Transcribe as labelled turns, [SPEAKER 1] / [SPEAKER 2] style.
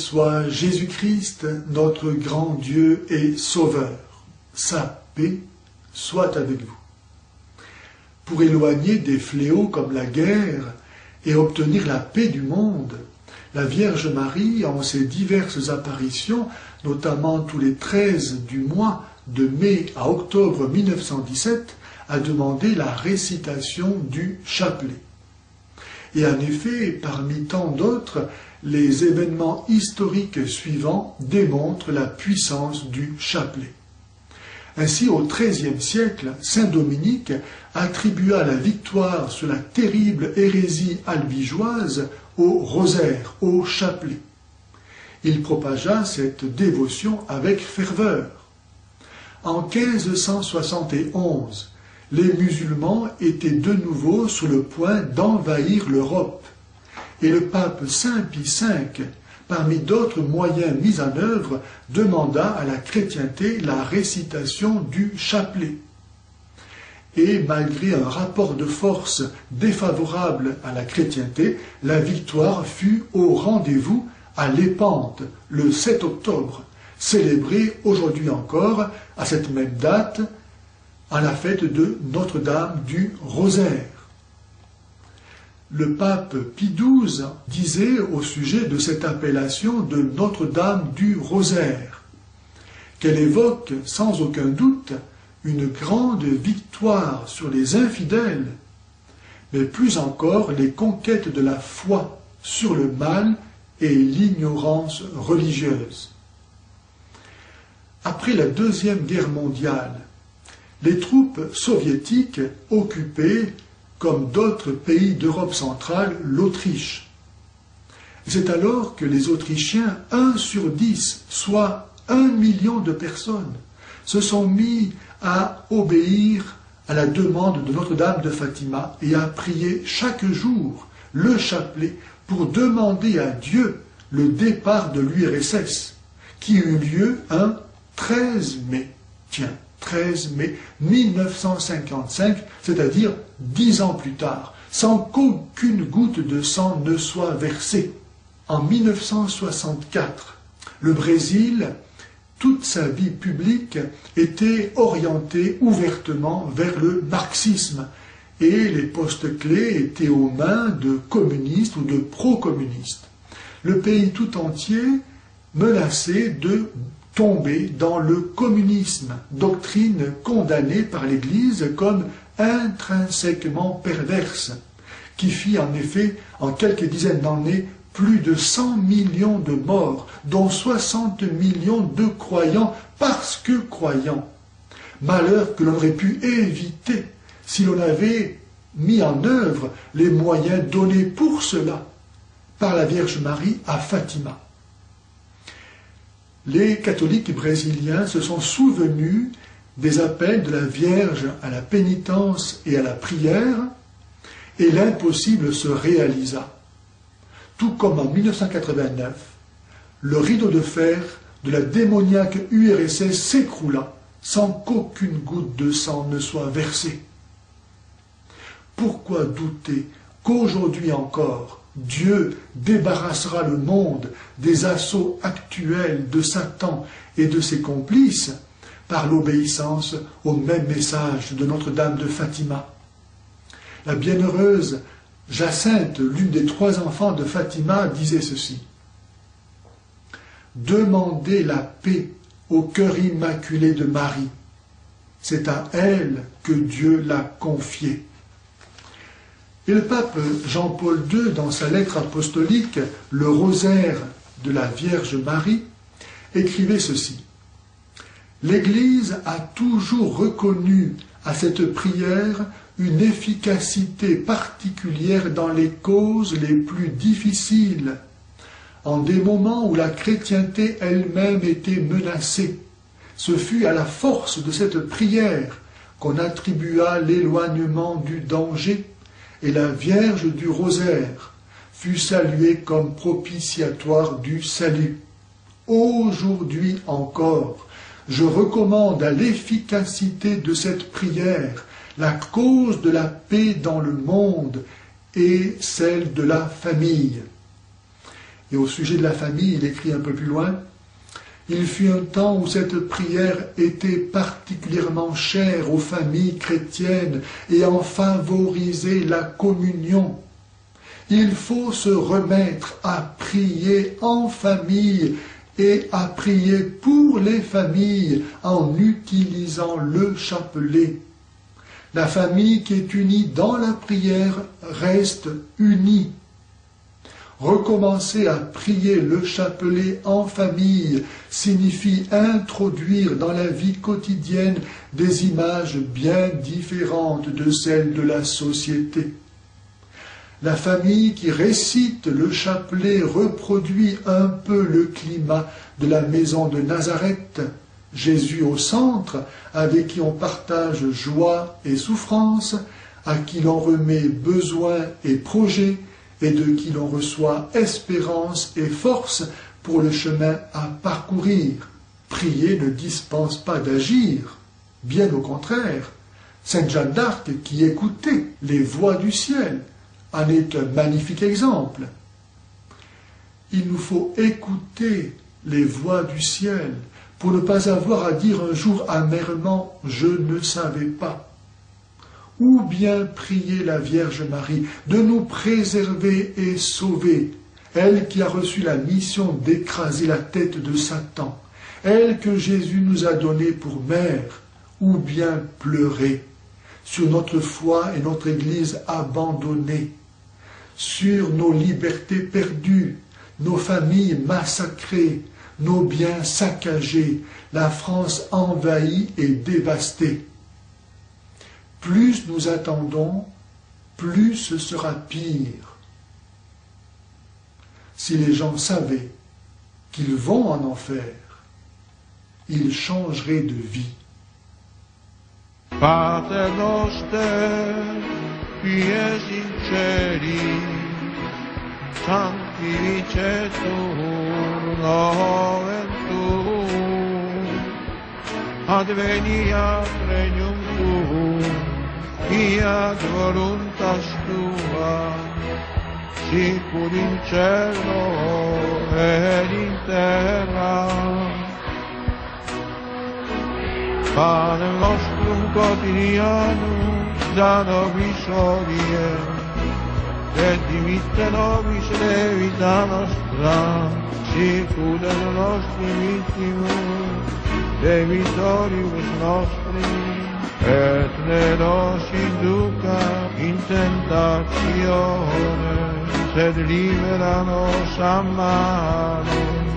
[SPEAKER 1] soit Jésus-Christ, notre grand Dieu et Sauveur. Sa paix soit avec vous. Pour éloigner des fléaux comme la guerre et obtenir la paix du monde, la Vierge Marie, en ses diverses apparitions, notamment tous les 13 du mois de mai à octobre 1917, a demandé la récitation du chapelet. Et en effet, parmi tant d'autres, les événements historiques suivants démontrent la puissance du chapelet. Ainsi, au XIIIe siècle, saint Dominique attribua la victoire sur la terrible hérésie albigeoise au rosaire, au chapelet. Il propagea cette dévotion avec ferveur. En 1571, les musulmans étaient de nouveau sur le point d'envahir l'Europe, et le pape Saint Pie V, parmi d'autres moyens mis en œuvre, demanda à la chrétienté la récitation du chapelet. Et malgré un rapport de force défavorable à la chrétienté, la victoire fut au rendez-vous à Lépante, le 7 octobre, célébrée aujourd'hui encore, à cette même date, à la fête de Notre-Dame du Rosaire. Le pape Pie XII disait au sujet de cette appellation de Notre-Dame du Rosaire qu'elle évoque sans aucun doute une grande victoire sur les infidèles, mais plus encore les conquêtes de la foi sur le mal et l'ignorance religieuse. Après la Deuxième Guerre mondiale, les troupes soviétiques occupaient, comme d'autres pays d'Europe centrale, l'Autriche. C'est alors que les Autrichiens, 1 sur 10, soit 1 million de personnes, se sont mis à obéir à la demande de Notre-Dame de Fatima et à prier chaque jour le chapelet pour demander à Dieu le départ de l'URSS, qui eut lieu un 13 mai. Tiens, 13 mai 1955, c'est-à-dire 10 ans plus tard, sans qu'aucune goutte de sang ne soit versée. En 1964, le Brésil, toute sa vie publique était orientée ouvertement vers le marxisme et les postes clés étaient aux mains de communistes ou de pro-communistes. Le pays tout entier menaçait de tomber dans le communisme, doctrine condamnée par l'Église comme intrinsèquement perverse, qui fit en effet, en quelques dizaines d'années, plus de 100 millions de morts, dont 60 millions de croyants parce que croyants. Malheur que l'on aurait pu éviter si l'on avait mis en œuvre les moyens donnés pour cela par la Vierge Marie à Fatima. Les catholiques brésiliens se sont souvenus des appels de la Vierge à la pénitence et à la prière, et l'impossible se réalisa. Tout comme en 1989, le rideau de fer de la démoniaque URSS s'écroula sans qu'aucune goutte de sang ne soit versée. Pourquoi douter qu'aujourd'hui encore, Dieu débarrassera le monde des assauts actuels de Satan et de ses complices par l'obéissance au même message de Notre-Dame de Fatima? La bienheureuse Jacinthe, l'une des 3 enfants de Fatima, disait ceci: « Demandez la paix au cœur immaculé de Marie. C'est à elle que Dieu l'a confiée. » Et le pape Jean-Paul II, dans sa lettre apostolique « Le rosaire de la Vierge Marie », écrivait ceci: « L'Église a toujours reconnu à cette prière une efficacité particulière dans les causes les plus difficiles, en des moments où la chrétienté elle-même était menacée. Ce fut à la force de cette prière qu'on attribua l'éloignement du danger, et la Vierge du Rosaire fut saluée comme propitiatoire du salut. Aujourd'hui encore, je recommande à l'efficacité de cette prière la cause de la paix dans le monde et celle de la famille. » Et au sujet de la famille, il écrit un peu plus loin, « Il fut un temps où cette prière était particulièrement chère aux familles chrétiennes et en favorisait la communion. Il faut se remettre à prier en famille et à prier pour les familles en utilisant le chapelet. La famille qui est unie dans la prière reste unie. Recommencer à prier le chapelet en famille signifie introduire dans la vie quotidienne des images bien différentes de celles de la société. La famille qui récite le chapelet reproduit un peu le climat de la maison de Nazareth, Jésus au centre, avec qui on partage joie et souffrance, à qui l'on remet besoins et projets, et de qui l'on reçoit espérance et force pour le chemin à parcourir. Prier ne dispense pas d'agir, bien au contraire. Sainte Jeanne d'Arc, qui écoutait les voix du ciel, en est un magnifique exemple. Il nous faut écouter les voix du ciel pour ne pas avoir à dire un jour amèrement « je ne savais pas ». Ou bien prier la Vierge Marie de nous préserver et sauver, elle qui a reçu la mission d'écraser la tête de Satan, elle que Jésus nous a donnée pour mère, ou bien pleurer sur notre foi et notre Église abandonnée, sur nos libertés perdues, nos familles massacrées, nos biens saccagés, la France envahie et dévastée. Plus nous attendons, plus ce sera pire. Si les gens savaient qu'ils vont en enfer, ils changeraient de vie.
[SPEAKER 2] Pater noster, qui es in cieli, sanctificetur nomen tuum, adveniat regnum tuum, fiat voluntas tua, sicur in cielo ed in terra. Panem nostrum quotidianum da nobis hodie, et dimitte nobis debita nostra, sicur et nostri vittimus, debitoribus nostri, et ne nos induca in tentatione, sed libera nos a malo.